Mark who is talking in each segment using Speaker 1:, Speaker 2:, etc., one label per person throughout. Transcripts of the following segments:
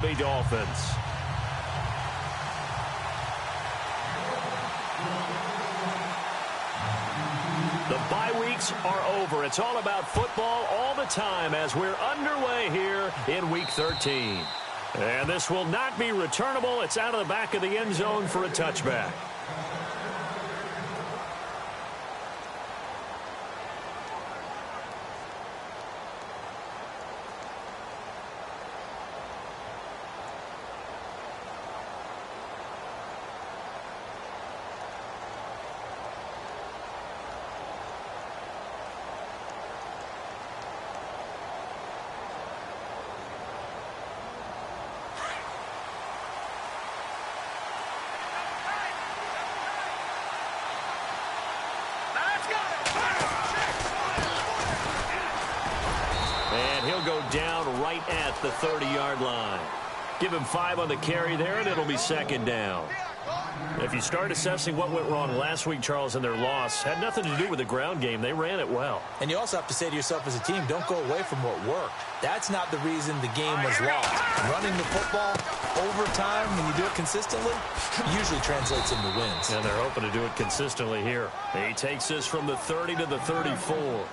Speaker 1: Miami Dolphins. The bye weeks are over. It's all about football all the time as we're underway here in Week 13. And this will not be returnable. It's out of the back of the end zone for a touchback. He'll go down right at the 30-yard line. Give him 5 on the carry there, and it'll be second down. If you start assessing what went wrong last week, Charles, in their loss, had nothing to do with the ground game. They ran it well.
Speaker 2: And you also have to say to yourself as a team, don't go away from what worked. That's not the reason the game was lost. Running the football over time, when you do it consistently, usually translates into wins.
Speaker 1: And they're hoping to do it consistently here. He takes this from the 30 to the 34.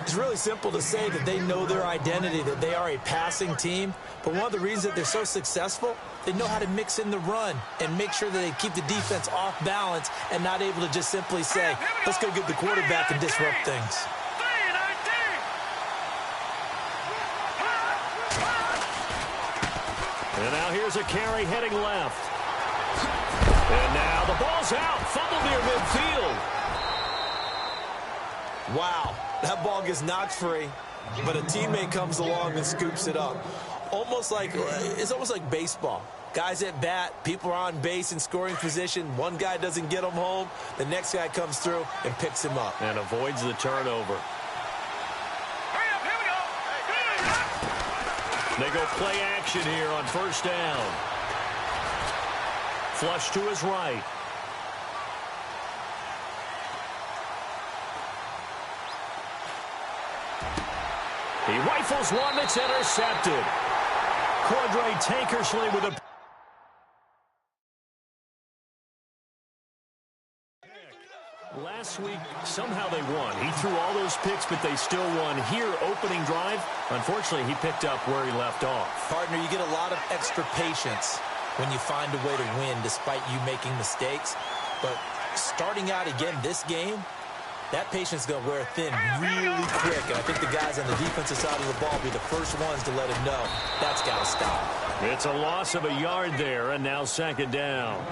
Speaker 2: It's really simple to say that they know their identity, that they are a passing team. But one of the reasons that they're so successful, they know how to mix in the run and make sure that they keep the defense off balance and not able to just simply say, let's go get the quarterback and disrupt things.
Speaker 1: And now here's a carry heading left. And now the ball's out. Fumble near midfield.
Speaker 2: Wow. That ball gets knocked free, but a teammate comes along and scoops it up. It's almost like baseball. Guys at bat, people are on base in scoring position. One guy doesn't get him home. The next guy comes through and picks him up.
Speaker 1: And avoids the turnover. They go play action here on first down. Flush to his right. He rifles one that's intercepted. Cordray Tankersley with a... Last week, somehow they won. He threw all those picks, but they still won. Here, opening drive, unfortunately, he picked up where he left off.
Speaker 2: Partner, you get a lot of extra patience when you find a way to win despite you making mistakes. But starting out again this game, that patience is going to wear thin really quick. And I think the guys on the defensive side of the ball will be the first ones to let him know that's got to stop.
Speaker 1: It's a loss of a yard there, and now second down.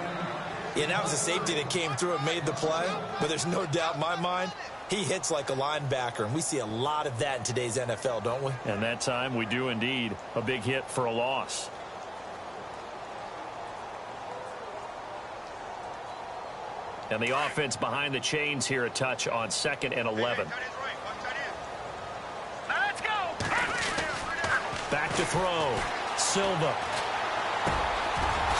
Speaker 2: Yeah, that was a safety that came through and made the play. But there's no doubt in my mind, he hits like a linebacker. And we see a lot of that in today's NFL, don't we?
Speaker 1: And that time we do indeed. A big hit for a loss. And the offense behind the chains here a touch on 2nd and 11.
Speaker 3: Let's go.
Speaker 1: Back to throw. Silva.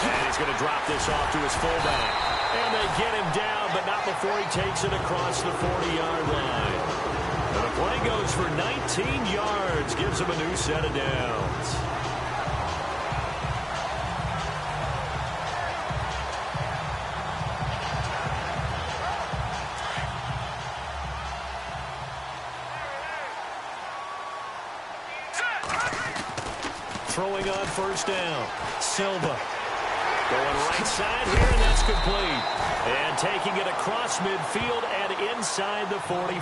Speaker 1: And he's going to drop this off to his fullback. And they get him down, but not before he takes it across the 40-yard line. And the play goes for 19 yards. Gives him a new set of downs. Throwing on first down. Silva going right side here, and that's complete. And taking it across midfield and inside the 45.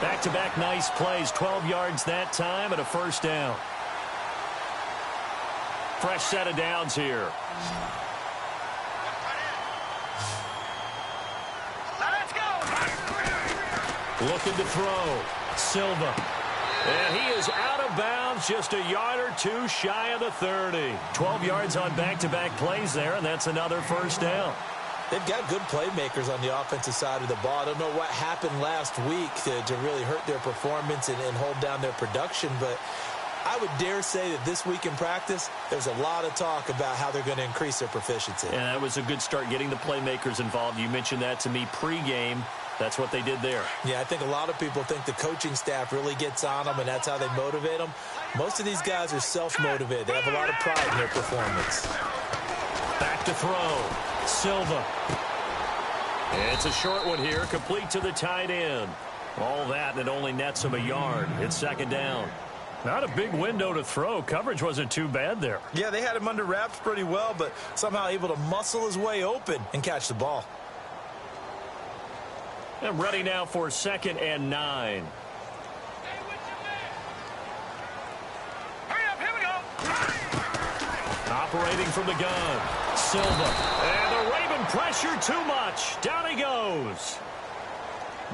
Speaker 1: Back-to-back nice plays. 12 yards that time and a first down. Fresh set of downs here.
Speaker 3: Let's go.
Speaker 1: Looking to throw. Silva. And he is out of bounds, just a yard or two shy of the 30. 12 yards on back-to-back plays there, and that's another first down.
Speaker 2: They've got good playmakers on the offensive side of the ball. I don't know what happened last week to really hurt their performance and hold down their production, but I would dare say that this week in practice, there's a lot of talk about how they're going to increase their proficiency.
Speaker 1: And that was a good start getting the playmakers involved. You mentioned that to me pregame. That's what they did there.
Speaker 2: Yeah, I think a lot of people think the coaching staff really gets on them, and that's how they motivate them. Most of these guys are self-motivated. They have a lot of pride in their performance.
Speaker 1: Back to throw. Silva. It's a short one here, complete to the tight end. All that, and it only nets him a yard. It's second down. Not a big window to throw. Coverage wasn't too bad there.
Speaker 2: Yeah, they had him under wraps pretty well, but somehow able to muscle his way open and catch the ball.
Speaker 1: And ready now for 2nd and 9.
Speaker 3: Hurry up, here we go.
Speaker 1: Operating from the gun. Silva. And the Raven pressure too much. Down he goes.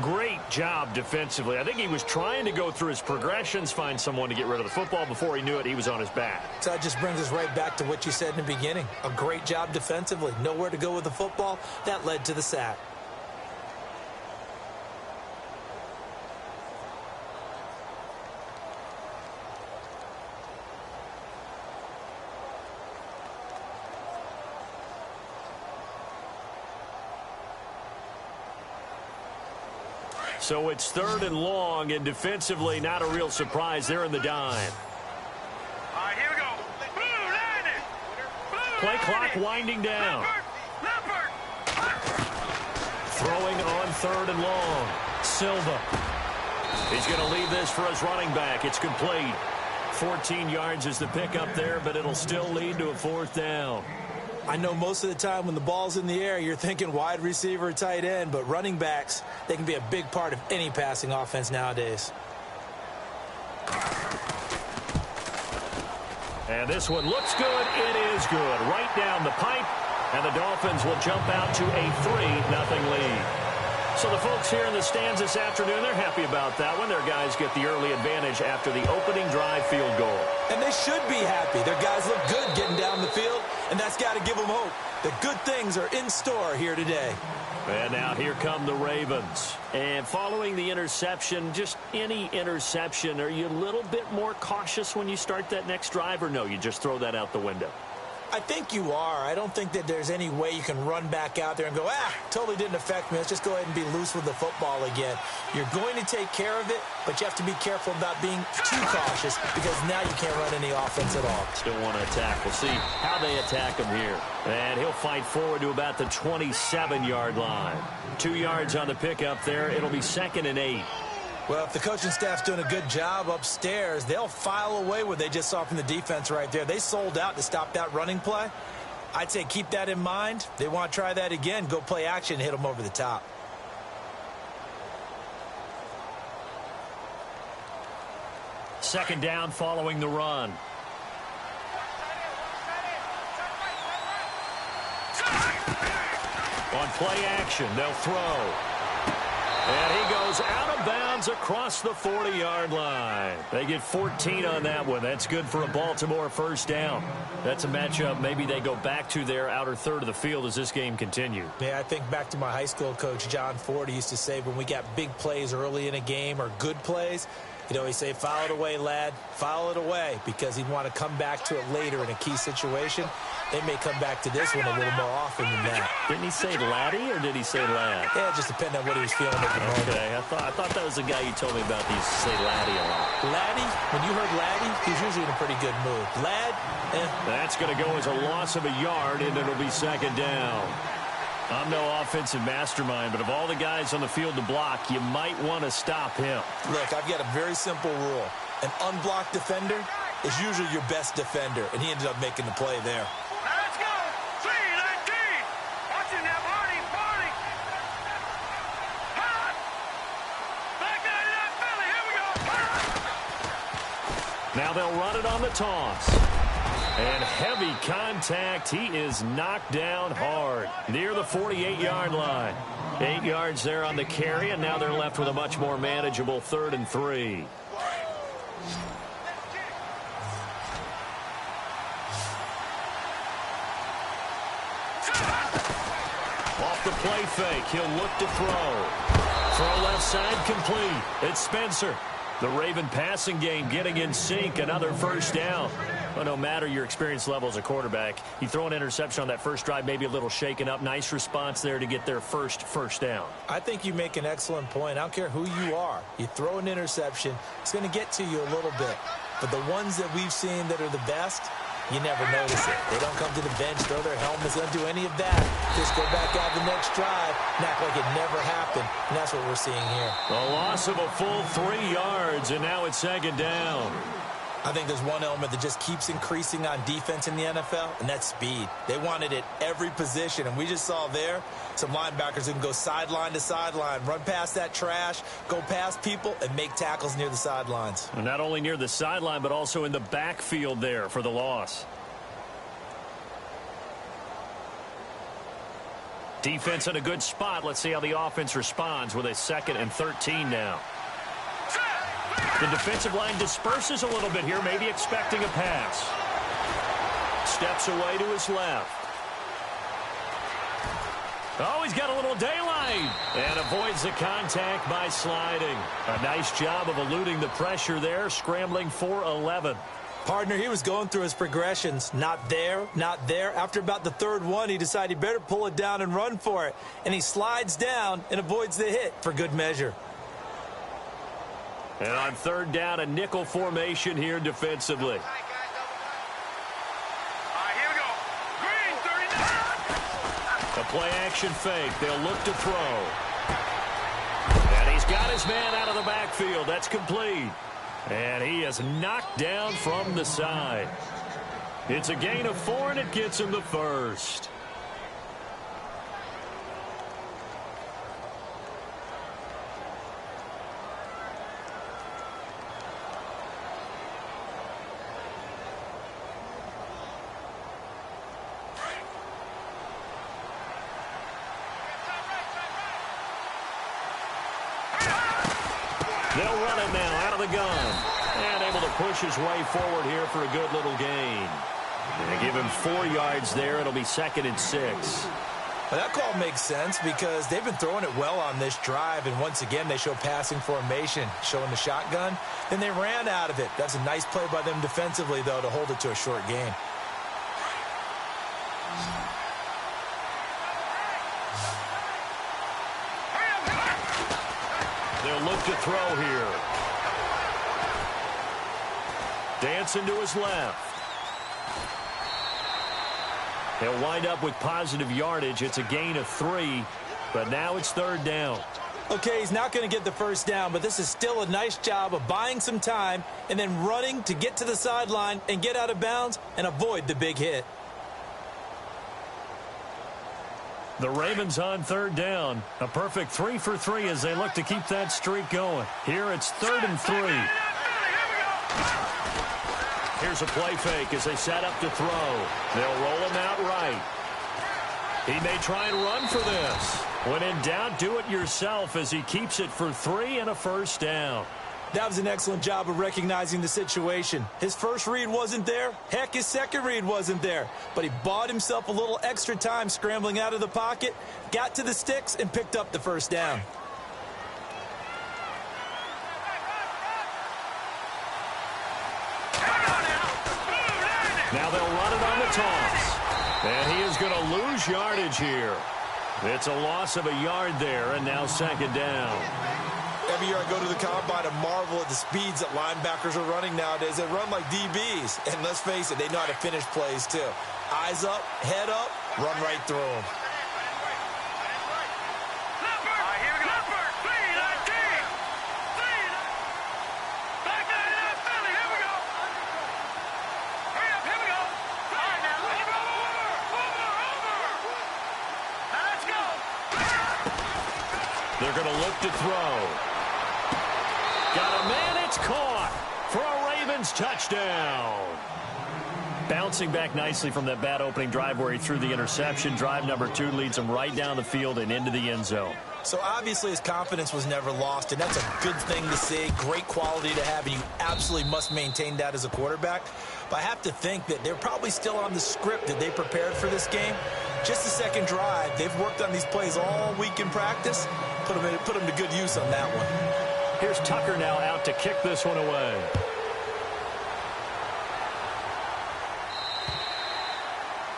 Speaker 1: Great job defensively. I think he was trying to go through his progressions, find someone to get rid of the football. Before he knew it, he was on his back.
Speaker 2: So that just brings us right back to what you said in the beginning. A great job defensively. Nowhere to go with the football. That led to the sack.
Speaker 1: So it's 3rd and long, and defensively, not a real surprise. They're in the dime.
Speaker 3: All right, here we go. Blue line it. Blue
Speaker 1: Play clock
Speaker 3: line it.
Speaker 1: winding down.
Speaker 3: Leopard.
Speaker 1: Throwing on 3rd and long. Silva. He's going to leave this for his running back. It's complete. 14 yards is the pickup there, but it'll still lead to a 4th down.
Speaker 2: I know most of the time when the ball's in the air, you're thinking wide receiver, tight end, but running backs, they can be a big part of any passing offense nowadays.
Speaker 1: And this one looks good. It is good. Right down the pipe, and the Dolphins will jump out to a 3-0 lead. So the folks here in the stands this afternoon, they're happy about that one. Their guys get the early advantage after the opening drive field goal.
Speaker 2: And they should be happy. Their guys look good getting down the field, and that's got to give them hope that good things are in store here today.
Speaker 1: And now here come the Ravens. And following the interception, just any interception, are you a little bit more cautious when you start that next drive, or no, you just throw that out the window?
Speaker 2: I think you are. I don't think that there's any way you can run back out there and go, totally didn't affect me. Let's just go ahead and be loose with the football again. You're going to take care of it, but you have to be careful about being too cautious because now you can't run any offense at all.
Speaker 1: Still want to attack. We'll see how they attack him here. And he'll fight forward to about the 27-yard line. 2 yards on the pickup there. It'll be 2nd and 8.
Speaker 2: Well, if the coaching staff's doing a good job upstairs, they'll file away what they just saw from the defense right there. They sold out to stop that running play. I'd say keep that in mind. They want to try that again. Go play action, hit them over the top.
Speaker 1: Second down following the run. On play action, they'll throw. And he goes out of bounds across the 40-yard line. They get 14 on that one. That's good for a Baltimore 1st down. That's a matchup maybe they go back to their outer third of the field as this game continues.
Speaker 2: Yeah, I think back to my high school coach, John Ford. He used to say when we got big plays early in a game or good plays, you know, he'd say, foul it away, lad. Foul it away, because he'd want to come back to it later in a key situation. They may come back to this one a little more often than that.
Speaker 1: Didn't he say laddie or did he say lad?
Speaker 2: Yeah, it just depended on what he was feeling at the moment.
Speaker 1: Okay, I thought that was the guy you told me about. He used to say laddie a lot.
Speaker 2: Laddie, when you heard laddie, he's usually in a pretty good mood. Lad,
Speaker 1: That's going to go as a loss of a yard, and it'll be 2nd down. I'm no offensive mastermind, but of all the guys on the field to block, you might want to stop him.
Speaker 2: Look, I've got a very simple rule. An unblocked defender is usually your best defender, and he ended up making the play there.
Speaker 3: Now let's go. 3-19. Watch it now, Barney. Hot. Back out of that belly. Here we go.
Speaker 1: Now they'll run it on the toss. And heavy contact. He is knocked down hard near the 48-yard line. 8 yards there on the carry, and now they're left with a much more manageable 3rd and 3. Off the play fake, he'll look to throw. Throw left side complete. It's Spencer. The Raven passing game getting in sync, another first down. Well, no matter your experience level as a quarterback, you throw an interception on that first drive, maybe a little shaken up. Nice response there to get their first down.
Speaker 2: I think you make an excellent point. I don't care who you are. You throw an interception, it's going to get to you a little bit. But the ones that we've seen that are the best, you never notice it. They don't come to the bench, throw their helmets, don't do any of that. Just go back out the next drive and act like it never happened. And that's what we're seeing here.
Speaker 1: A loss of a full 3 yards, and now it's second down.
Speaker 2: I think there's one element that just keeps increasing on defense in the NFL, and that's speed. They want it at every position, and we just saw there some linebackers who can go sideline to sideline, run past that trash, go past people, and make tackles near the sidelines.
Speaker 1: And not only near the sideline, but also in the backfield there for the loss. Defense in a good spot. Let's see how the offense responds with a 2nd and 13 now. The defensive line disperses a little bit here, maybe expecting a pass. Steps away to his left. Oh, he's got a little daylight and avoids the contact by sliding. A nice job of eluding the pressure there, scrambling for 11.
Speaker 2: Partner, he was going through his progressions. Not there, not there. After about the 3rd one, he decided he better pull it down and run for it. And he slides down and avoids the hit for good measure.
Speaker 1: And on 3rd down, a nickel formation here defensively.
Speaker 3: Here we go. Green, 39.
Speaker 1: A play-action fake. They'll look to throw. And he's got his man out of the backfield. That's complete. And he is knocked down from the side. It's a gain of 4, and it gets him the first. They'll run it now out of the gun. And able to push his way forward here for a good little gain. They give him 4 yards there. It'll be 2nd and 6.
Speaker 2: Well, that call makes sense because they've been throwing it well on this drive. And once again, they show passing formation, showing the shotgun. Then they ran out of it. That's a nice play by them defensively, though, to hold it to a short gain.
Speaker 1: They'll look to throw here. Dancing to his left. He'll wind up with positive yardage. It's a gain of 3, but now it's 3rd down.
Speaker 2: Okay, he's not going to get the first down, but this is still a nice job of buying some time and then running to get to the sideline and get out of bounds and avoid the big hit.
Speaker 1: The Ravens on 3rd down. A perfect 3 for 3 as they look to keep that streak going. Here it's 3rd and 3. Here's a play fake as they set up to throw. They'll roll him out right. He may try and run for this. When in doubt, do it yourself as he keeps it for 3 and a first down.
Speaker 2: That was an excellent job of recognizing the situation. His first read wasn't there. Heck, his second read wasn't there. But he bought himself a little extra time scrambling out of the pocket, got to the sticks, and picked up the first down.
Speaker 1: Now they'll run it on the toss. And he is going to lose yardage here. It's a loss of a yard there, and now 2nd down.
Speaker 2: Every year I go to the combine and marvel at the speeds that linebackers are running nowadays. They run like DBs. And let's face it, they know how to finish plays too. Eyes up, head up, run right through them.
Speaker 1: They're going to look to throw. Got a man, it's caught for a Ravens touchdown. Bouncing back nicely from that bad opening drive where he threw the interception. Drive number 2 leads him right down the field and into the end zone.
Speaker 2: So obviously his confidence was never lost, and that's a good thing to see. Great quality to have, and you absolutely must maintain that as a quarterback. But I have to think that they're probably still on the script that they prepared for this game. Just the second drive. They've worked on these plays all week in practice. Put them to good use on that one.
Speaker 1: Here's Tucker now out to kick this one away.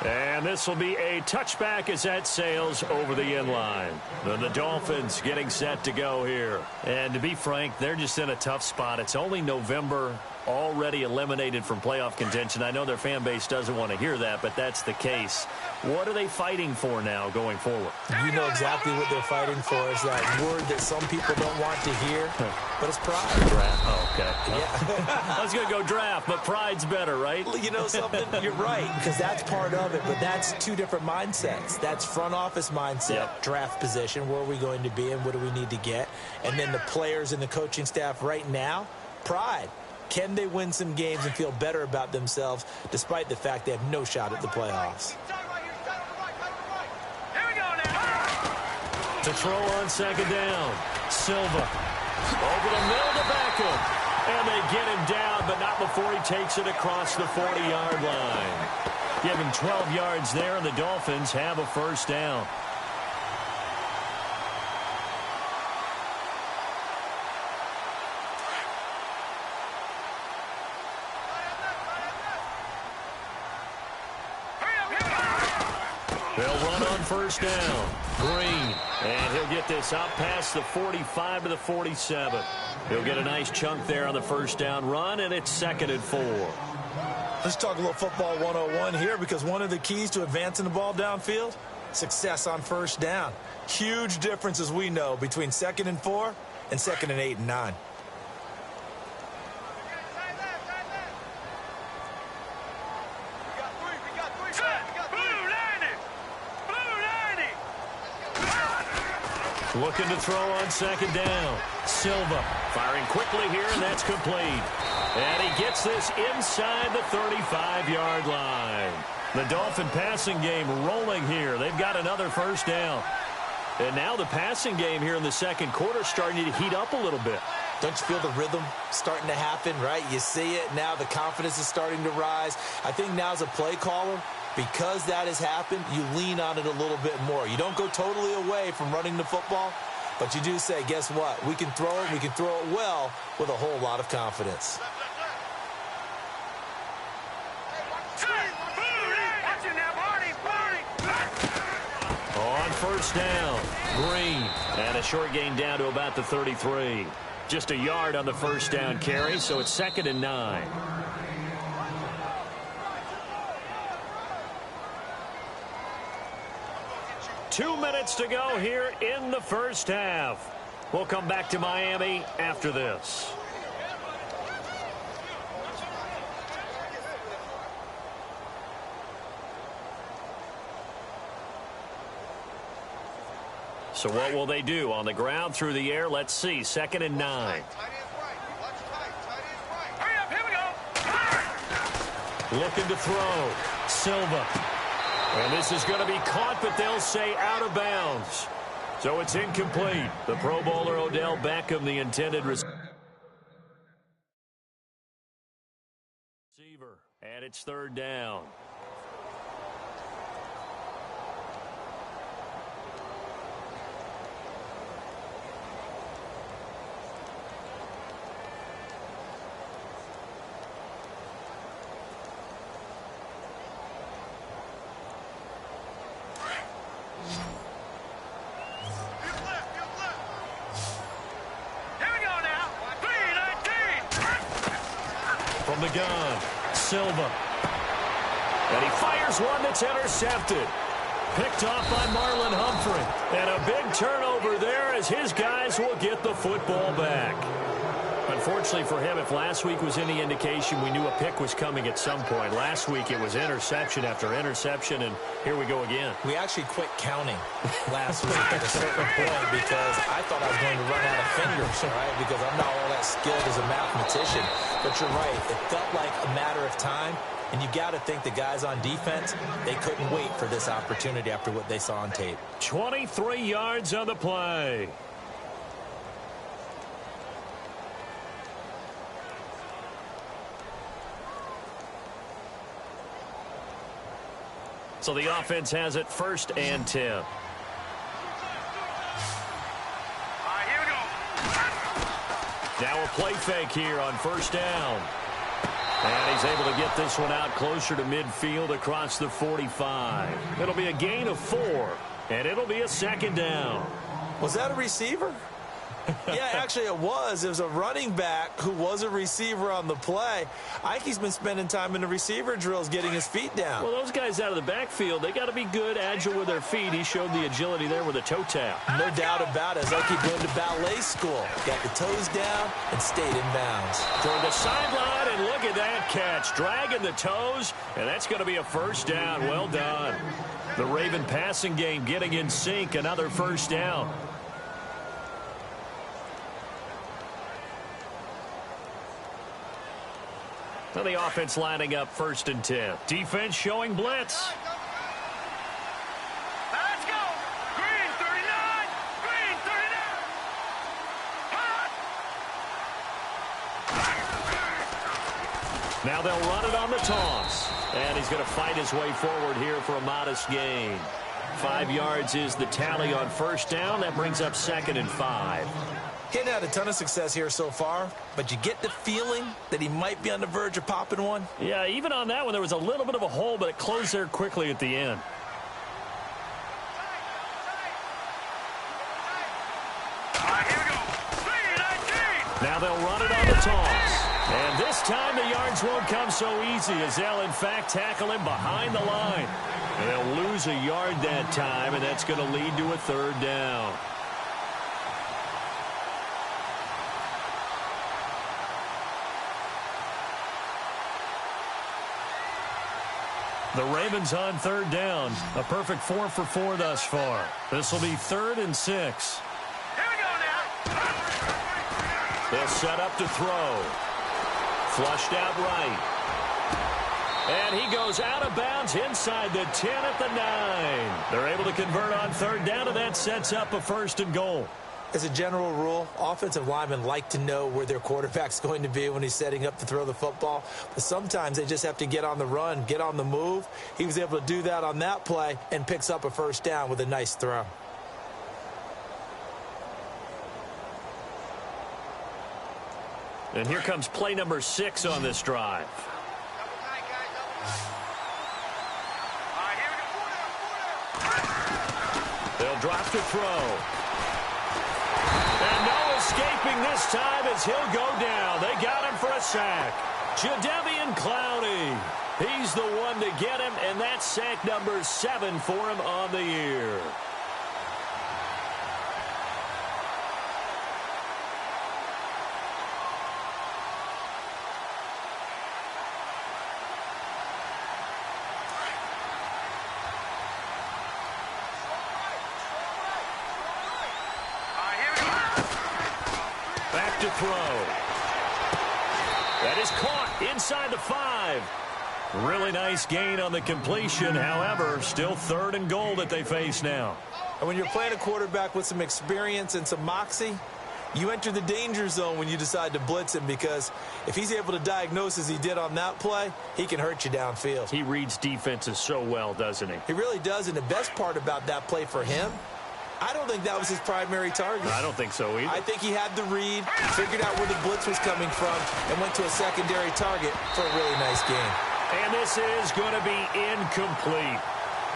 Speaker 1: And this will be a touchback as that sails over the inline. The Dolphins getting set to go here. And to be frank, they're just in a tough spot. It's only November, already eliminated from playoff contention. I know their fan base doesn't want to hear that, but that's the case. What are they fighting for now going forward?
Speaker 2: You know exactly what they're fighting for. Is that word that some people don't want to hear, but it's pride.
Speaker 1: Draft. Oh, okay.
Speaker 2: Yeah.
Speaker 1: I was going to go draft, but pride's better, right?
Speaker 2: You know something? You're right, because that's part of it, but that's two different mindsets. That's front office mindset, draft position, where are we going to be and what do we need to get? And then the players and the coaching staff right now, pride. Can they win some games and feel better about themselves despite the fact they have no shot at the playoffs?
Speaker 1: To throw on second down. Silva over the middle to Beckham. And they get him down, but not before he takes it across the 40-yard line. Give him 12 yards there, and the Dolphins have a first down. They'll run on first down. Green. And he'll get this out past the 45 to the 47. He'll get a nice chunk there on the first down run, and it's 2nd and 4.
Speaker 2: Let's talk a little football 101 here, because one of the keys to advancing the ball downfield, success on first down. Huge difference, as we know, between 2nd and 4 and 2nd and 8 and 9.
Speaker 1: Looking to throw on second down. Silva firing quickly here, and that's complete. And he gets this inside the 35-yard line. The Dolphin passing game rolling here. They've got another first down. And now the passing game here in the second quarter starting to heat up a little bit.
Speaker 2: Don't you feel the rhythm starting to happen, right? You see it. Now the confidence is starting to rise. I think now as a play caller, because that has happened, you lean on it a little bit more. You don't go totally away from running the football, but you do say, guess what? We can throw it. We can throw it well with a whole lot of confidence.
Speaker 1: On first down, Green. And a short gain down to about the 33. Just a yard on the first down carry, so it's 2nd and 9. Two minutes to go here in the first half. We'll come back to Miami after this. So what will they do? On the ground, through the air, let's see. 2nd and 9. Looking to throw. Silva. And this is going to be caught, but they'll say out of bounds. So it's incomplete. The Pro Bowler Odell Beckham, the intended receiver. And it's 3rd down. From the gun, Silva. And he fires one that's intercepted. Picked off by Marlon Humphrey. And a big turnover there as his guys will get the football back. Unfortunately for him, if last week was any indication, we knew a pick was coming at some point. Last week it was interception after interception, and here we go again.
Speaker 2: We actually quit counting last week at a certain point because I thought I was going to run out of fingers, right? Because I'm not all that skilled as a mathematician. But you're right. It felt like a matter of time, and you got to think the guys on defense, they couldn't wait for this opportunity after what they saw on tape.
Speaker 1: 23 yards on the play. So the offense has it 1st and 10.
Speaker 3: All right, here we go.
Speaker 1: Now a play fake here on first down. And he's able to get this one out closer to midfield across the 45. It'll be a gain of 4, and it'll be a second down.
Speaker 2: Was that a receiver? Yeah, actually it was. It was a running back who was a receiver on the play. Ike's been spending time in the receiver drills getting his feet down.
Speaker 1: Well, those guys out of the backfield, they got to be good, agile with their feet. He showed the agility there with a toe tap.
Speaker 2: No doubt about it. It's like he went to ballet school. Got the toes down and stayed in bounds.
Speaker 1: Toward the sideline, and look at that catch. Dragging the toes, and that's going to be a first down. Well done. The Raven passing game getting in sync. Another first down. So the offense lining up 1st and 10. Defense showing blitz.
Speaker 3: Let's go. Green 39. Green 39. Hot.
Speaker 1: Now they'll run it on the toss. And he's going to fight his way forward here for a modest gain. 5 yards is the tally on first down. That brings up 2nd and 5.
Speaker 2: He hadn't had a ton of success here so far, but you get the feeling that he might be on the verge of popping one.
Speaker 1: Yeah, even on that one, there was a little bit of a hole, but it closed there quickly at the end.
Speaker 3: All right, here we go. 3-19.
Speaker 1: Now they'll run it on the toss. And this time the yards won't come so easy as they'll, in fact, tackle him behind the line. And they'll lose a yard that time, and that's going to lead to a 3rd down. The Ravens on 3rd down. A perfect 4 for 4 thus far. This will be 3rd and 6.
Speaker 3: Here we go now.
Speaker 1: They'll set up to throw. Flushed out right. And he goes out of bounds inside the 10 at the 9. They're able to convert on 3rd down, and that sets up a 1st and goal.
Speaker 2: As a general rule, offensive linemen like to know where their quarterback's going to be when he's setting up to throw the football. But sometimes they just have to get on the run, get on the move. He was able to do that on that play and picks up a 1st down with a nice throw.
Speaker 1: And here comes play number 6 on this drive.
Speaker 3: All right, here we go.
Speaker 1: They'll drop to throw. And no escaping this time as he'll go down. They got him for a sack. Jadeveon Clowney. He's the one to get him, and that's sack number 7 for him on the year. Back to throw. That is caught inside the 5. Really nice gain on the completion. However, still 3rd and goal that they face now.
Speaker 2: And when you're playing a quarterback with some experience and some moxie, you enter the danger zone when you decide to blitz him, because if he's able to diagnose as he did on that play, he can hurt you downfield.
Speaker 1: He reads defenses so well, doesn't he?
Speaker 2: He really does, and the best part about that play for him, I don't think that was his primary target.
Speaker 1: I don't think so either.
Speaker 2: I think he had the read, figured out where the blitz was coming from, and went to a secondary target for a really nice game.
Speaker 1: And this is going to be incomplete.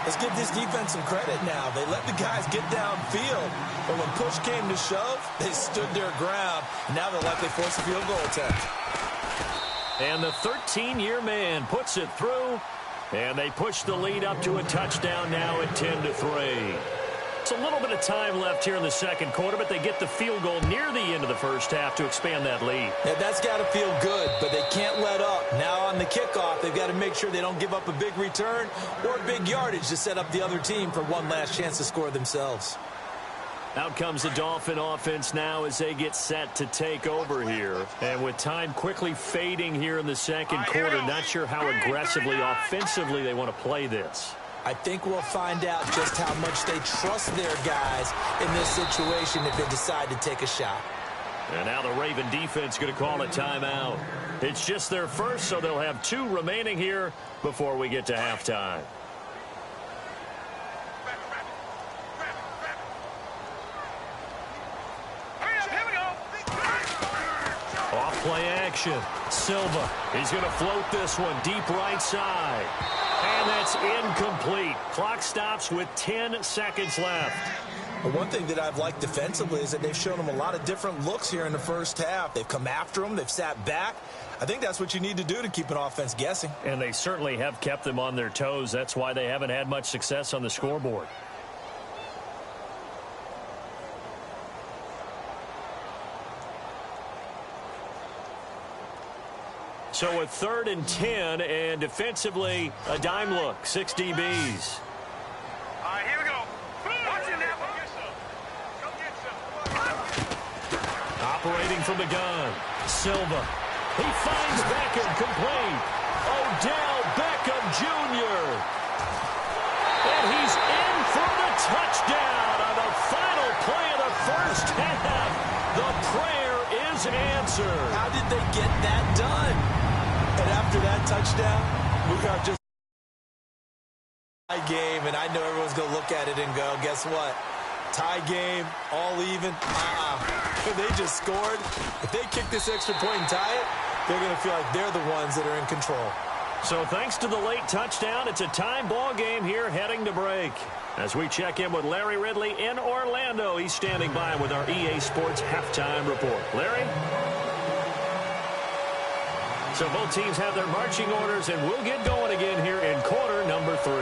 Speaker 2: Let's give this defense some credit now. They let the guys get downfield, but when push came to shove, they stood their ground. And now they'll likely force a field goal attempt.
Speaker 1: And the 13-year man puts it through, and they push the lead up to a touchdown now at 10-3. It's a little bit of time left here in the second quarter, but they get the field goal near the end of the first half to expand that lead.
Speaker 2: Yeah, that's got to feel good, but they can't let up. Now on the kickoff, they've got to make sure they don't give up a big return or big yardage to set up the other team for one last chance to score themselves.
Speaker 1: Out comes the Dolphin offense now as they get set to take over here. And with time quickly fading here in the second quarter, not sure how aggressively, offensively they want to play this.
Speaker 2: I think we'll find out just how much they trust their guys in this situation if they decide to take a shot.
Speaker 1: And now the Raven defense going to call a timeout. It's just their first, so they'll have 2 remaining here before we get to halftime.
Speaker 3: Hurry up, here we go.
Speaker 1: Play action. Silva. He's going to float this one deep right side. And that's incomplete. Clock stops with 10 seconds left.
Speaker 2: Well, one thing that I've liked defensively is that they've shown them a lot of different looks here in the first half. They've come after them. They've sat back. I think that's what you need to do to keep an offense guessing.
Speaker 1: And they certainly have kept them on their toes. That's why they haven't had much success on the scoreboard. So a 3rd and 10, and defensively, a dime look, 6 DBs.
Speaker 3: All right, here we go. Watch it now. Go get some.
Speaker 1: Operating from the gun, Silva. He finds Beckham complete. Odell Beckham Jr. And he's in for the touchdown on the final play of the first half. The prayer is answered.
Speaker 2: How did they get that done? And after that touchdown, we are just tie game, and I know everyone's going to look at it and go, guess what? Tie game, all even. If they just scored, if they kick this extra point and tie it, they're going to feel like they're the ones that are in control.
Speaker 1: So thanks to the late touchdown, it's a time ball game here heading to break. As we check in with Larry Ridley in Orlando, he's standing by with our EA Sports halftime report. Larry? So both teams have their marching orders, and we'll get going again here in quarter number 3.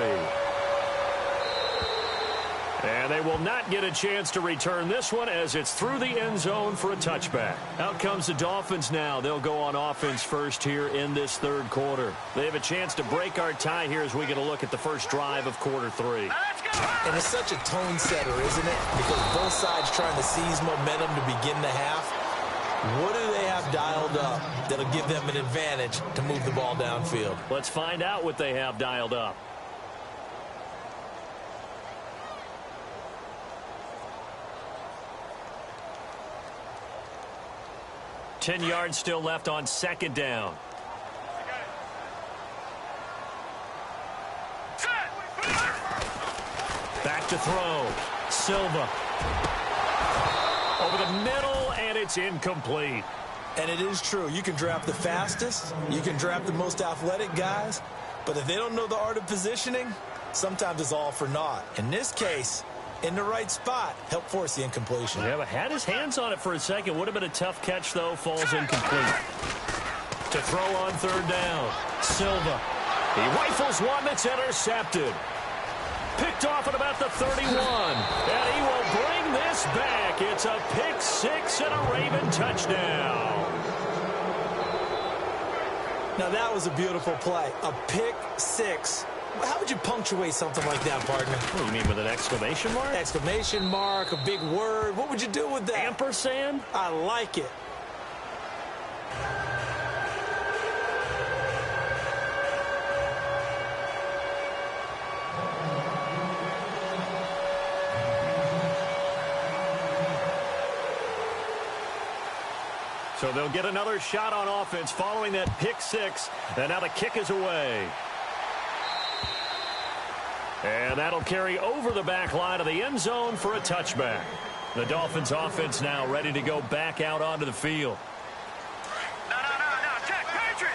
Speaker 1: And they will not get a chance to return this one as it's through the end zone for a touchback. Out comes the Dolphins now. They'll go on offense first here in this 3rd quarter. They have a chance to break our tie here as we get a look at the first drive of quarter 3.
Speaker 3: Let's go.
Speaker 2: And it's such a tone setter, isn't it? Because both sides trying to seize momentum to begin the half. What do they have dialed up that'll give them an advantage to move the ball downfield?
Speaker 1: Let's find out what they have dialed up. Ten yards still left on 2nd down. Back to throw. Silva. Over the middle, and it's incomplete.
Speaker 2: And it is true. You can draft the fastest. You can draft the most athletic guys. But if they don't know the art of positioning, sometimes it's all for naught. In this case, in the right spot, help force the incompletion.
Speaker 1: Yeah, but had his hands on it for a second. Would have been a tough catch, though. Falls incomplete. To throw on 3rd down. Silva. He rifles one that's intercepted. Picked off at about the 31. And he will bring this back. It's a pick 6 and a Raven touchdown.
Speaker 2: Now, that was a beautiful play. A pick 6. How would you punctuate something like that, partner?
Speaker 1: What do you mean, with an exclamation mark?
Speaker 2: Exclamation mark, a big word. What would you do with that?
Speaker 1: Ampersand?
Speaker 2: I like it.
Speaker 1: So they'll get another shot on offense following that pick 6. And now the kick is away. And that'll carry over the back line of the end zone for a touchback. The Dolphins offense now ready to go back out onto the field.
Speaker 3: No. Check. Patriot.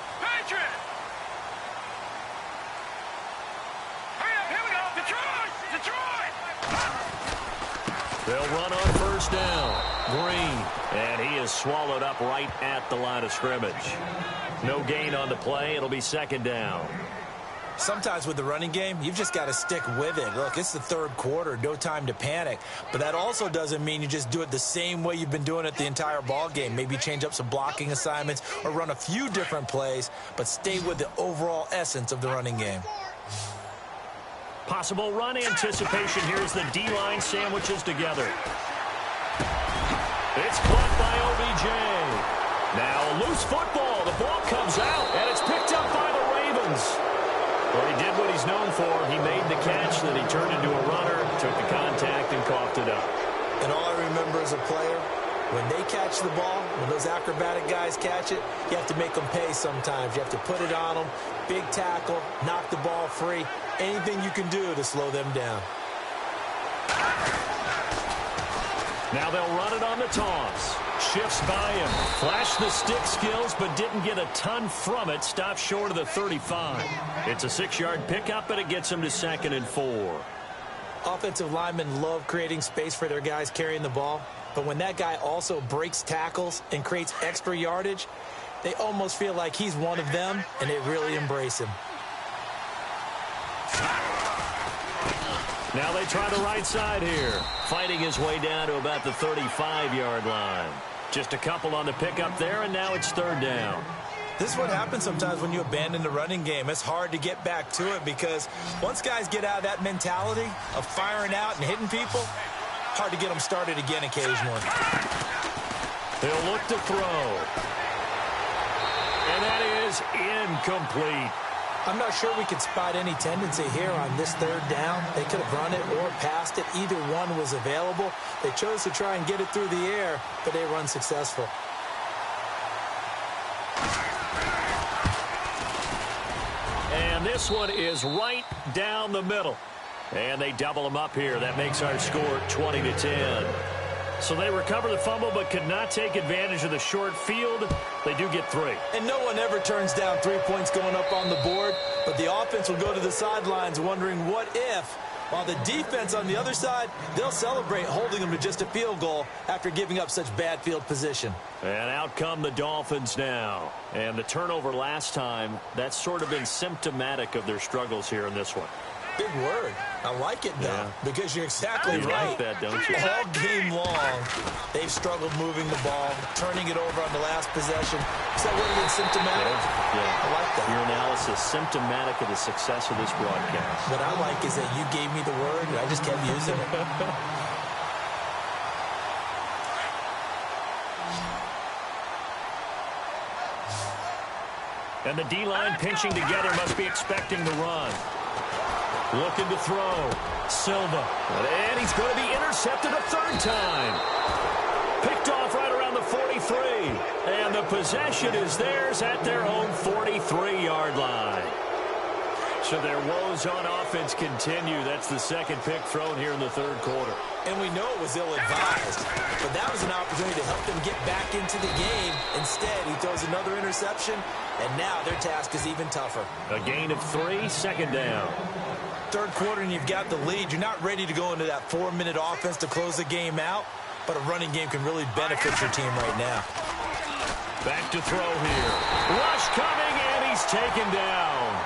Speaker 3: Hurry up. Here we go. Detroit.
Speaker 1: They'll run on 1st down. Green. And he is swallowed up right at the line of scrimmage. No gain on the play. It'll be 2nd down.
Speaker 2: Sometimes with the running game, you've just got to stick with it. Look, it's the 3rd quarter, no time to panic. But that also doesn't mean you just do it the same way you've been doing it the entire ball game. Maybe change up some blocking assignments or run a few different plays, but stay with the overall essence of the running game.
Speaker 1: Possible run anticipation here as the D-line sandwiches together. It's caught by OBJ. Now loose football. The ball comes out, and it's picked up by the Ravens. Well, he did what he's known for. He made the catch, then he turned into a runner, took the contact, and coughed it up.
Speaker 2: And all I remember as a player, when they catch the ball, when those acrobatic guys catch it, you have to make them pay sometimes. You have to put it on them, big tackle, knock the ball free, anything you can do to slow them down.
Speaker 1: Now they'll run it on the toss. shifts by him. Flashed the stick skills, but didn't get a ton from it. Stopped short of the 35. It's a 6-yard pickup, and it gets him to 2nd and 4.
Speaker 2: Offensive linemen love creating space for their guys carrying the ball. But when that guy also breaks tackles and creates extra yardage, they almost feel like he's one of them, and they really embrace him.
Speaker 1: Now they try the right side here. Fighting his way down to about the 35-yard line. Just a couple on the pickup there, and now it's 3rd down.
Speaker 2: This is what happens sometimes when you abandon the running game. It's hard to get back to it because once guys get out of that mentality of firing out and hitting people, hard to get them started again occasionally.
Speaker 1: They'll look to throw. And that is incomplete.
Speaker 2: I'm not sure we could spot any tendency here on this 3rd down. They could have run it or passed it. Either one was available. They chose to try and get it through the air, but they were unsuccessful.
Speaker 1: And this one is right down the middle. And they double them up here. That makes our score 20-10. So they recover the fumble but could not take advantage of the short field. They do get 3.
Speaker 2: And no one ever turns down 3 points going up on the board, but the offense will go to the sidelines wondering what if, while the defense on the other side, they'll celebrate holding them to just a field goal after giving up such bad field position.
Speaker 1: And out come the Dolphins now. And the turnover last time, that's sort of been symptomatic of their struggles here in this one.
Speaker 2: Big word. I like it, though, because you're exactly right.
Speaker 1: Like that, don't you?
Speaker 2: All game long, they've struggled moving the ball, turning it over on the last possession. Is that what it is, symptomatic?
Speaker 1: Yeah.
Speaker 2: I like that.
Speaker 1: Your analysis, symptomatic of the success of this broadcast.
Speaker 2: What I like is that you gave me the word, and I just kept using it.
Speaker 1: And the D-line pinching together must be expecting the run. Looking to throw. Silva. And he's going to be intercepted a 3rd time. Picked off right around the 43. And the possession is theirs at their own 43-yard line. So their woes on offense continue. That's the 2nd pick thrown here in the 3rd quarter.
Speaker 2: And we know it was ill-advised, but that was an opportunity to help them get back into the game. Instead, he throws another interception, and now their task is even tougher.
Speaker 1: A gain of 3, 2nd down.
Speaker 2: 3rd quarter, and you've got the lead. You're not ready to go into that 4-minute offense to close the game out, but a running game can really benefit your team right now.
Speaker 1: Back to throw here. Rush coming, and he's taken down.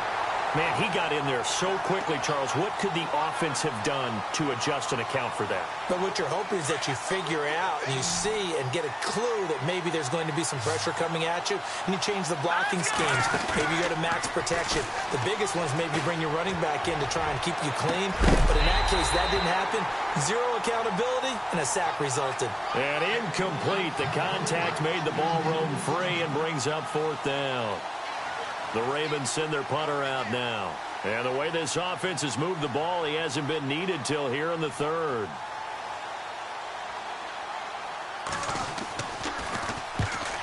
Speaker 1: Man, he got in there so quickly, Charles. What could the offense have done to adjust and account for that?
Speaker 2: But what you're hoping is that you figure out and you see and get a clue that maybe there's going to be some pressure coming at you, and you change the blocking schemes. Maybe you go to max protection. The biggest ones maybe bring your running back in to try and keep you clean. But in that case, that didn't happen. 0 accountability, and a sack resulted.
Speaker 1: And incomplete. The contact made the ball roam free and brings up 4th down. The Ravens send their punter out now. And the way this offense has moved the ball, he hasn't been needed till here in the 3rd.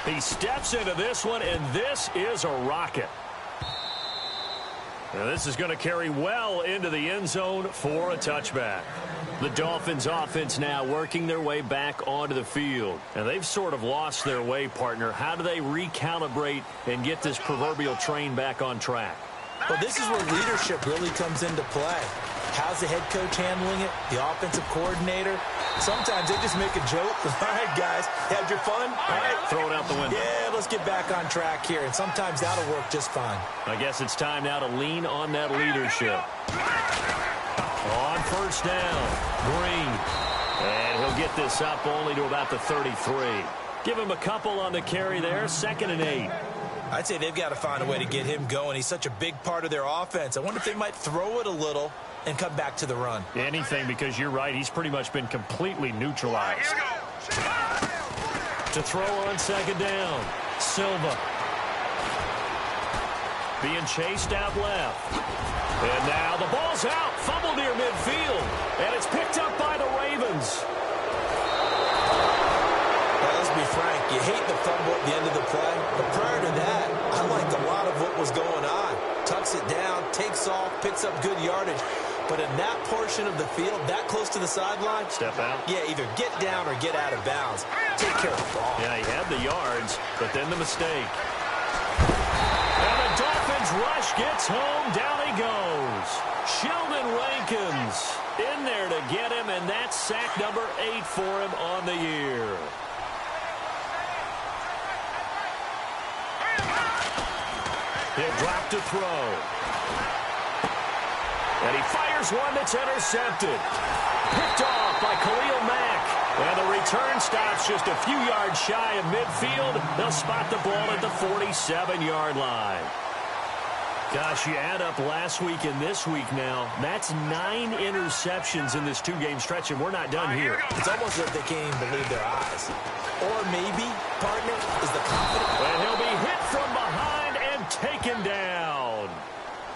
Speaker 1: He steps into this one, and this is a rocket. Now this is going to carry well into the end zone for a touchback. The Dolphins offense now working their way back onto the field. And they've sort of lost their way, partner. How do they recalibrate and get this proverbial train back on track?
Speaker 2: Well, this is where leadership really comes into play. How's the head coach handling it? The offensive coordinator? Sometimes they just make a joke. All right, guys, had your fun? All right.
Speaker 1: Throw it out the window.
Speaker 2: Yeah, let's get back on track here. And sometimes that'll work just fine.
Speaker 1: I guess it's time now to lean on that leadership. On 1st down, Green. And he'll get this up only to about the 33. Give him a couple on the carry there, 2nd and 8.
Speaker 2: I'd say they've got to find a way to get him going. He's such a big part of their offense. I wonder if they might throw it a little and come back to the run.
Speaker 1: Anything, because you're right. He's pretty much been completely neutralized. To throw on 2nd down, Silva. Being chased out left. And now the ball's out. Fumble near midfield. And it's picked up by the Ravens.
Speaker 2: Well, let's be frank. You hate the fumble at the end of the play. But prior to that, I liked a lot of what was going on. Tucks it down, takes off, picks up good yardage. But in that portion of the field, that close to the sideline,
Speaker 1: step out.
Speaker 2: Yeah, either get down or get out of bounds. Take care of the ball.
Speaker 1: Yeah, he had the yards, but then the mistake. And the Dolphins rush gets home. Down he goes. Sheldon Rankins in there to get him, and that's sack number 8 for him on the year. He'll drop to throw. And he fires one that's intercepted. Picked off by Khalil Mack. And the return stops just a few yards shy of midfield. They'll spot the ball at the 47-yard line. Gosh, you add up last week and this week now. That's 9 interceptions in this 2-game stretch, and we're not done here.
Speaker 2: It's almost like they can't even believe their eyes. Or maybe, partner, is the confidence.
Speaker 1: And he'll be hit from behind and taken down.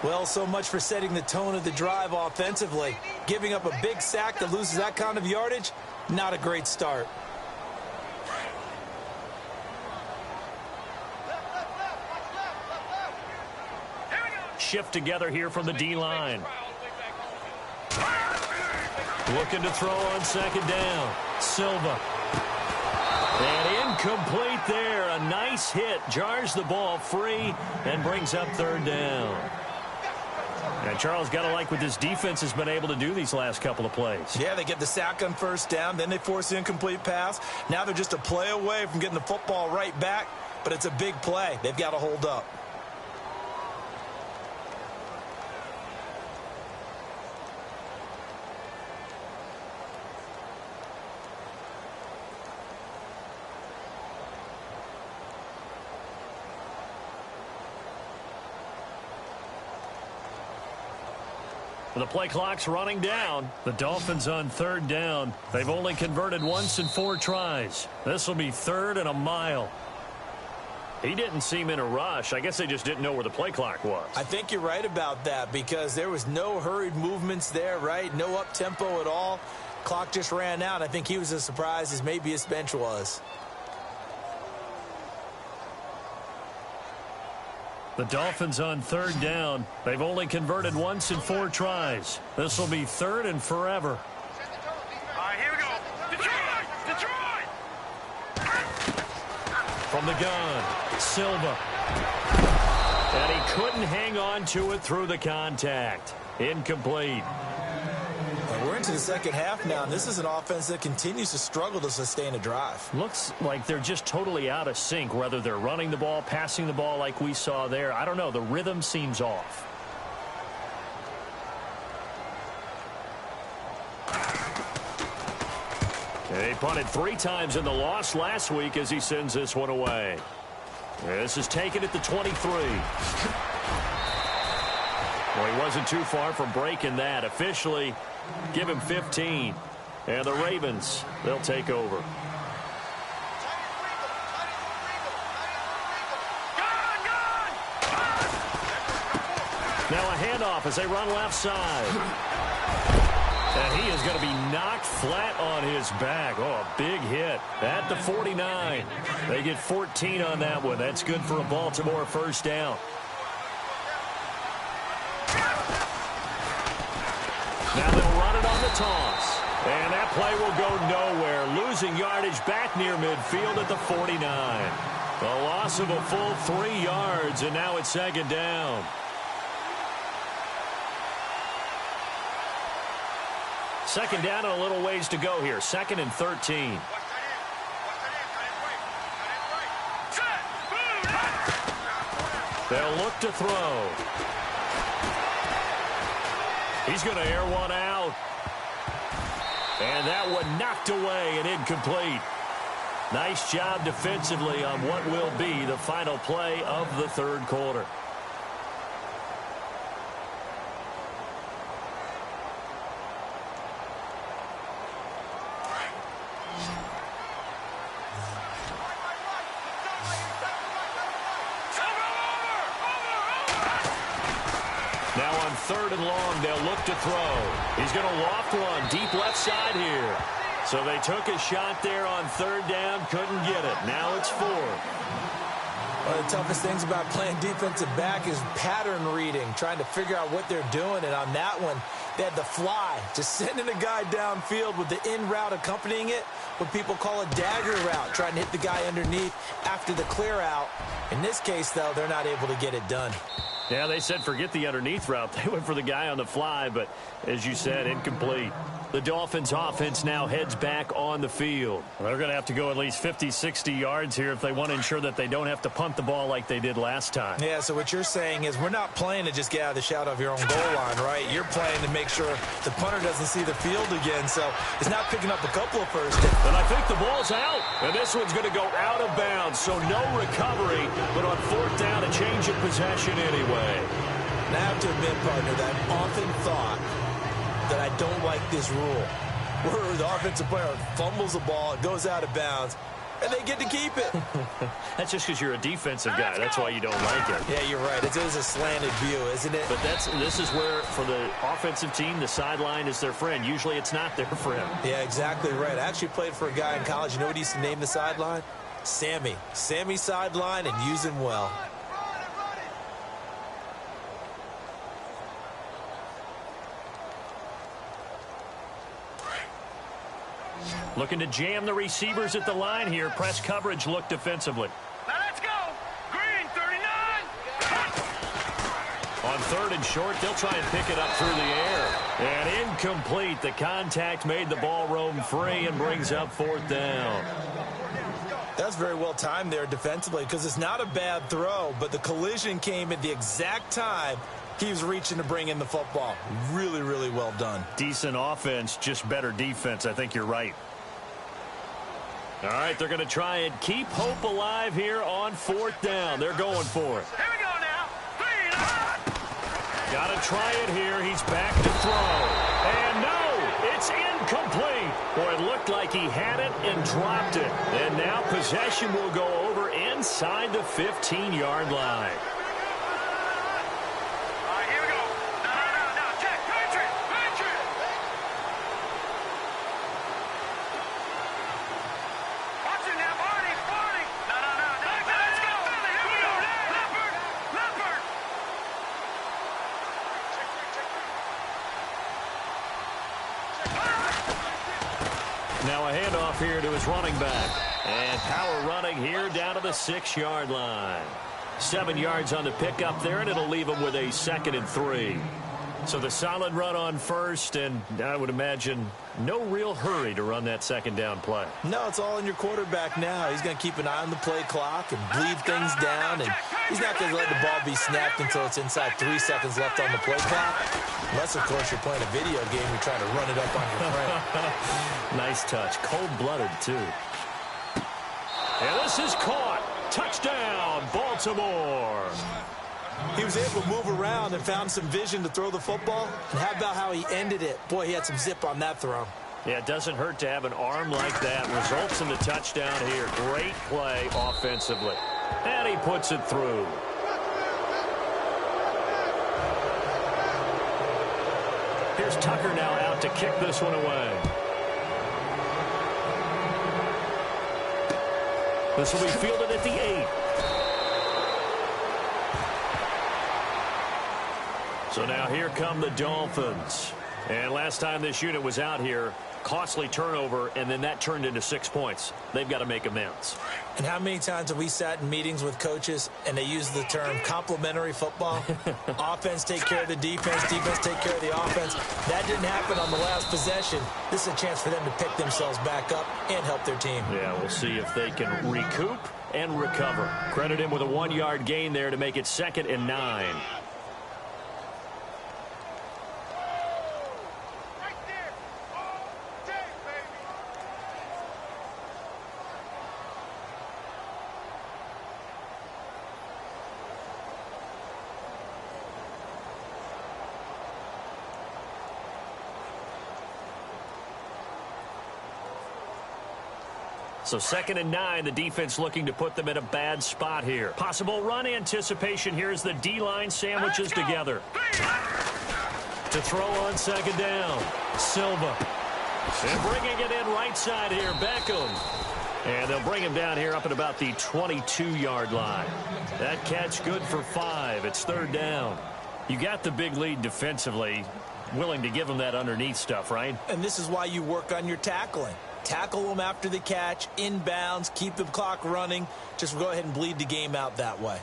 Speaker 2: Well, so much for setting the tone of the drive offensively. Giving up a big sack that loses that kind of yardage, not a great start.
Speaker 1: Shift together here from the D-line. Looking to throw on second down. Silva. And incomplete there. A nice hit. Jars the ball free and brings up third down. And Charles, got to like what this defense has been able to do these last couple of plays.
Speaker 2: Yeah, they get the sack on first down, then they force the incomplete pass. Now they're just a play away from getting the football right back, but it's a big play. They've got to hold up.
Speaker 1: The play clock's running down. The Dolphins on third down. They've only converted once in 4 tries. This will be third and a mile. He didn't seem in a rush. I guess they just didn't know where the play clock was.
Speaker 2: I think you're right about that because there was no hurried movements there, right? No up-tempo at all. Clock just ran out. I think he was as surprised as maybe his bench was.
Speaker 1: The Dolphins on third down. They've only converted once in 4 tries. This will be third and forever.
Speaker 3: All right, here we go. Detroit!
Speaker 1: From the gun, Silva. And he couldn't hang on to it through the contact. Incomplete.
Speaker 2: We're into the second half now, and this is an offense that continues to struggle to sustain a drive.
Speaker 1: Looks like they're just totally out of sync, whether they're running the ball, passing the ball like we saw there. I don't know. The rhythm seems off. He punted 3 times in the loss last week as he sends this one away. This is taken at the 23. Well, he wasn't too far from breaking that. Officially, give him 15. And the Ravens, they'll take over. Now a handoff as they run left side. And he is going to be knocked flat on his back. Oh, a big hit at the 49. They get 14 on that one. That's good for a Baltimore first down. Now they'll run it on the toss. And that play will go nowhere. Losing yardage back near midfield at the 49. A loss of a full 3 yards, and now it's second down. Second down and a little ways to go here. 2nd and 13. They'll look to throw. He's going to air one out. And that one knocked away and incomplete. Nice job defensively on what will be the final play of the third quarter. Now on 3rd and long, they'll look to throw. He's going to loft one deep left side here. So they took a shot there on 3rd down, couldn't get it. Now it's 4th.
Speaker 2: One of the toughest things about playing defensive back is pattern reading, trying to figure out what they're doing. And on that one, They had the fly, just sending a guy downfield with the in route accompanying it, what people call a dagger route, trying to hit the guy underneath after the clear out. In this case, though, they're not able to get it done.
Speaker 1: Yeah, they said forget the underneath route. They went for the guy on the fly, but as you said, incomplete. The Dolphins offense now heads back on the field. They're going to have to go at least 50, 60 yards here if they want to ensure that they don't have to punt the ball like they did last time.
Speaker 2: Yeah, so what you're saying is we're not playing to just get out of the shadow of your own goal line, right? You're playing to make sure the punter doesn't see the field again, so it's not picking up a couple of first downs.
Speaker 1: And I think the ball's out, and this one's going to go out of bounds, so no recovery, but on fourth down, a change of possession anyway.
Speaker 2: And I have to admit, partner, that I've often thought that I don't like this rule, where the offensive player fumbles the ball, it goes out of bounds, and they get to keep it.
Speaker 1: That's just because you're a defensive guy. That's why you don't like it.
Speaker 2: Yeah, you're right. It is a slanted view, isn't it?
Speaker 1: But this is where, for the offensive team, the sideline is their friend. Usually it's not their friend.
Speaker 2: Yeah, exactly right. I actually played for a guy in college. You know what he used to name the sideline? Sammy. Sammy sideline, and use him well.
Speaker 1: Looking to jam the receivers at the line here. Press coverage look defensively.
Speaker 3: Now let's go. Green, 39.
Speaker 1: On third and short, they'll try and pick it up through the air. And incomplete. The contact made the ball roam free and brings up fourth down.
Speaker 2: That's very well timed there defensively because it's not a bad throw, but the collision came at the exact time he was reaching to bring in the football. Really, really well done.
Speaker 1: Decent offense, just better defense. I think you're right. All right, they're going to try and keep hope alive here on fourth down. They're going for it.
Speaker 3: Here we go now. 3 and 1.
Speaker 1: Got to try it here. He's back to throw. And no, it's incomplete. Boy, it looked like he had it and dropped it. And now possession will go over inside the 15-yard line.
Speaker 3: Here we go. No. Check. Patriot. Watch it now, Barney. No. Let's go. Here we go. Leopard.
Speaker 1: Now a handoff here to his running back. And power running here down to the 6-yard line. 7 yards on the pickup there, and it'll leave him with a 2nd and 3. So the solid run on first, and I would imagine no real hurry to run that second down play.
Speaker 2: No, it's all in your quarterback now. He's going to keep an eye on the play clock and bleed things down, and he's not going to let the ball be snapped until it's inside 3 seconds left on the play clock. Unless, of course, you're playing a video game, you're trying to run it up on your friend.
Speaker 1: Nice touch. Cold-blooded, too. And this is caught. Touchdown, Baltimore.
Speaker 2: He was able to move around and found some vision to throw the football. And how about how he ended it? Boy, he had some zip on that throw.
Speaker 1: Yeah, it doesn't hurt to have an arm like that. Results in the touchdown here. Great play offensively. And he puts it through. Here's Tucker now out to kick this one away. This will be fielded at the 8. So now here come the Dolphins. And last time this unit was out here, costly turnover, and then that turned into 6 points. They've got to make amends.
Speaker 2: And how many times have we sat in meetings with coaches and they use the term complementary football? Offense take care of the defense, defense take care of the offense. That didn't happen on the last possession. This is a chance for them to pick themselves back up and help their team.
Speaker 1: Yeah, we'll see if they can recoup and recover. Credit him with a 1-yard gain there to make it 2nd and 9. So 2nd and 9, the defense looking to put them in a bad spot here. Possible run anticipation here as the D-line sandwiches together. To throw on 2nd down, Silva. And bringing it in right side here, Beckham. And they'll bring him down here up at about the 22-yard line. That catch good for 5. It's 3rd down. You got the big lead defensively. willing to give him that underneath stuff, right?
Speaker 2: And this is why you work on your tackling. Tackle them after the catch, inbounds, keep the clock running. Just go ahead and bleed the game out that way.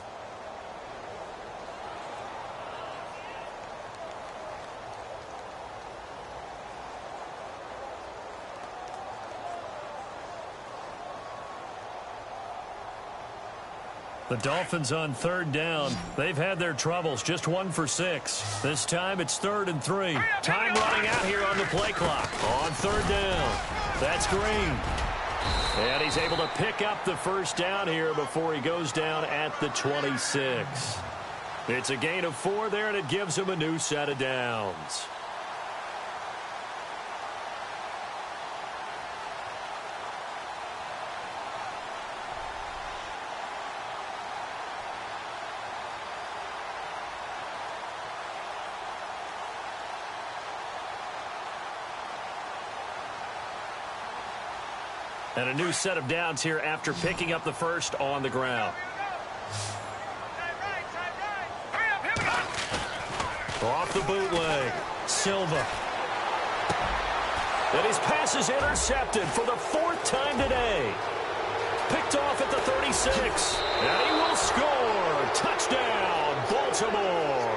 Speaker 1: The Dolphins on third down. They've had their troubles, just 1 for 6. This time it's 3rd and 3. Time running out here on the play clock. On third down. That's Green. And he's able to pick up the first down here before he goes down at the 26. It's a gain of 4 there, and it gives him a new set of downs. And a new set of downs here after picking up the first on the ground. Off the bootleg. Silva. And his pass is intercepted for the 4th time today. Picked off at the 36. And he will score. Touchdown, Baltimore.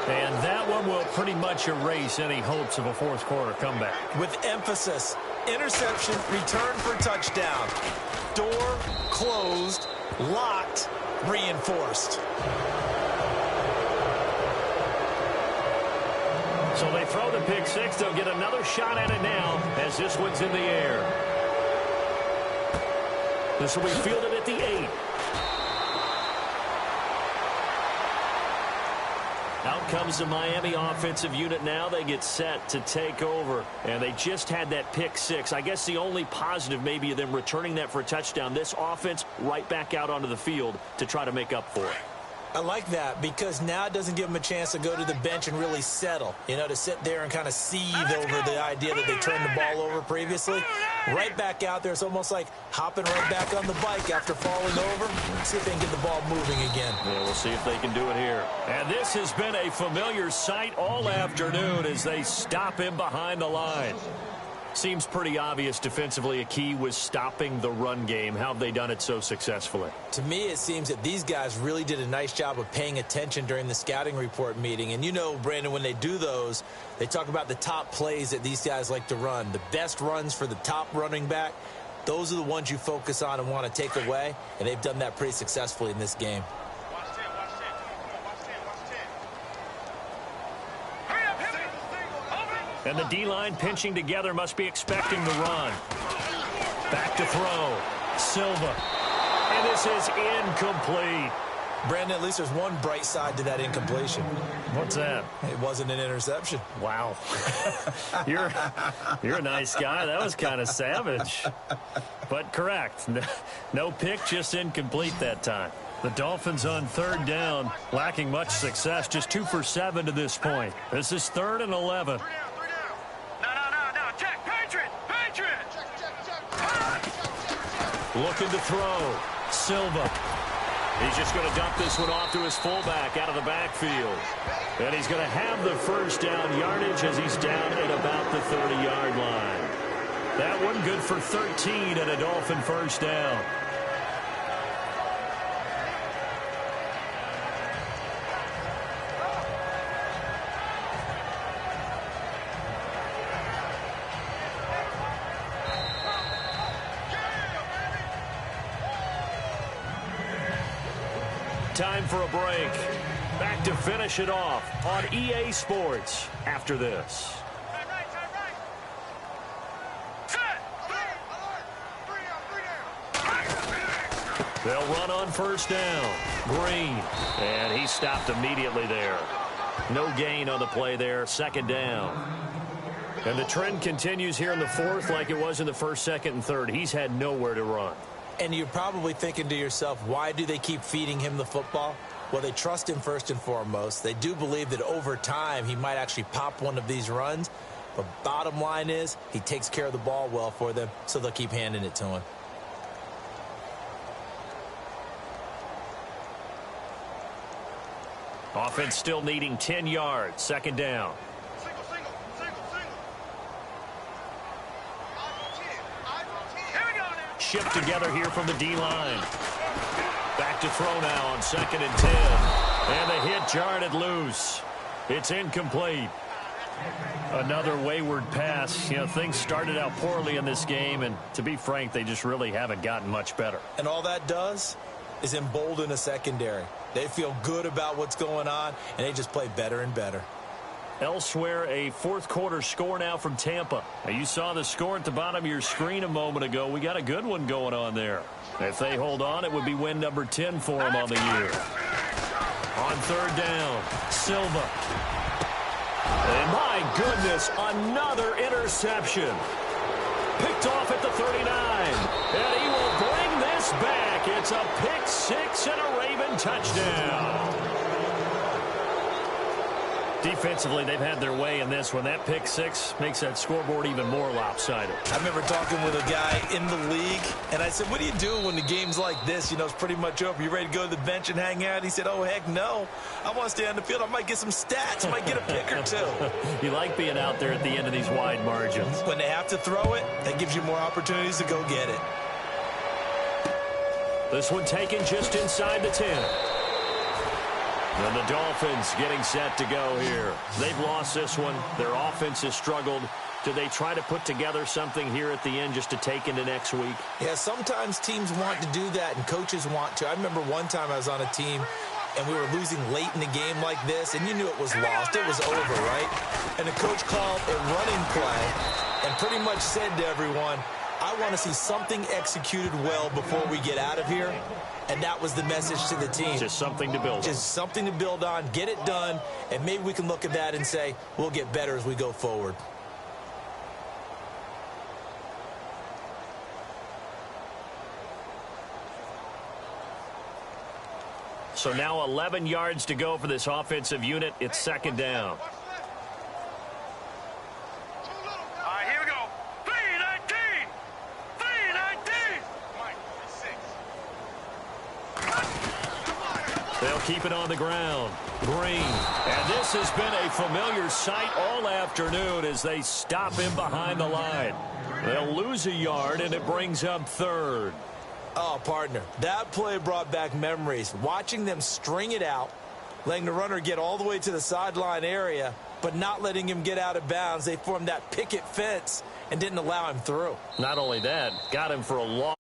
Speaker 1: And that one will pretty much erase any hopes of a fourth quarter comeback.
Speaker 2: With emphasis. Interception, return for touchdown. Door closed, locked, reinforced.
Speaker 1: So they throw the pick six. They'll get another shot at it now as this one's in the air. This will be fielded at the 8. Out comes the Miami offensive unit now. They get set to take over. And they just had that pick six. I guess the only positive maybe of them returning that for a touchdown. This offense right back out onto the field to try to make up for it.
Speaker 2: I like that because now it doesn't give them a chance to go to the bench and really settle. You know, to sit there and kind of seethe over the idea that they turned the ball over previously. Right back out there. It's almost like hopping right back on the bike after falling over. See if they can get the ball moving again.
Speaker 1: Yeah, we'll see if they can do it here. And this has been a familiar sight all afternoon as they stop him behind the line. Seems pretty obvious defensively a key was stopping the run game. How have they done it so successfully?
Speaker 2: To me, it seems that these guys really did a nice job of paying attention during the scouting report meeting. And you know, Brandon, when they do those, they talk about the top plays that these guys like to run. The best runs for the top running back, those are the ones you focus on and want to take away. And they've done that pretty successfully in this game.
Speaker 1: And the D-line pinching together must be expecting the run. Back to throw. Silva. And this is incomplete.
Speaker 2: Brandon, at least there's one bright side to that incompletion.
Speaker 1: What's that?
Speaker 2: It wasn't an interception.
Speaker 1: Wow. You're a nice guy. That was kind of savage. But correct. No pick, just incomplete that time. The Dolphins on third down, lacking much success, just 2 for 7 to this point. This is 3rd and 11. Looking to throw. Silva. He's just going to dump this one off to his fullback out of the backfield. And he's going to have the first down yardage as he's down at about the 30-yard line. That one good for 13 and a Dolphin first down. Time for a break. Back to finish it off on EA Sports after this. They'll run on first down. Green. And he stopped immediately there. No gain on the play there. 2nd down. And the trend continues here in the 4th like it was in the 1st, 2nd, and 3rd. He's had nowhere to run.
Speaker 2: And you're probably thinking to yourself, why do they keep feeding him the football? Well, they trust him first and foremost. They do believe that over time he might actually pop one of these runs. But bottom line is he takes care of the ball well for them, so they'll keep handing it to him.
Speaker 1: Offense still needing 10 yards. Second down. Shipped together here from the D-line. Back to throw now on 2nd and 10. And the hit jarred it loose. It's incomplete. Another wayward pass. You know, things started out poorly in this game, and to be frank, they just really haven't gotten much better.
Speaker 2: And all that does is embolden a secondary. They feel good about what's going on, and they just play better and better.
Speaker 1: Elsewhere, a fourth-quarter score now from Tampa. Now, you saw the score at the bottom of your screen a moment ago. We got a good one going on there. If they hold on, it would be win number 10 for them on the year. On 3rd down, Silva. And my goodness, another interception. Picked off at the 39. And he will bring this back. It's a pick 6 and a Raven touchdown. Defensively, they've had their way in this one. That pick 6 makes that scoreboard even more lopsided.
Speaker 2: I remember talking with a guy in the league, and I said, what do you do when the game's like this? You know, it's pretty much over. You ready to go to the bench and hang out? He said, oh, heck no. I want to stay on the field. I might get some stats. I might get a pick or two.
Speaker 1: You like being out there at the end of these wide margins.
Speaker 2: When they have to throw it, that gives you more opportunities to go get it.
Speaker 1: This one taken just inside the 10. And the Dolphins getting set to go here. They've lost this one. Their offense has struggled. Do they try to put together something here at the end just to take into next week?
Speaker 2: Yeah, sometimes teams want to do that and coaches want to. I remember one time I was on a team and we were losing late in the game like this, and you knew it was lost. It was over, right? And the coach called a running play and pretty much said to everyone, I want to see something executed well before we get out of here. And that was the message to the team.
Speaker 1: Just something to build on.
Speaker 2: Just something to build on, get it done, and maybe we can look at that and say, we'll get better as we go forward.
Speaker 1: So now 11 yards to go for this offensive unit. It's 2nd down. They'll keep it on the ground. Green. And this has been a familiar sight all afternoon as they stop him behind the line. They'll lose a yard, and it brings up 3rd.
Speaker 2: Oh, partner, that play brought back memories. Watching them string it out, letting the runner get all the way to the sideline area, but not letting him get out of bounds. They formed that picket fence and didn't allow him through.
Speaker 1: Not only that, got him for a long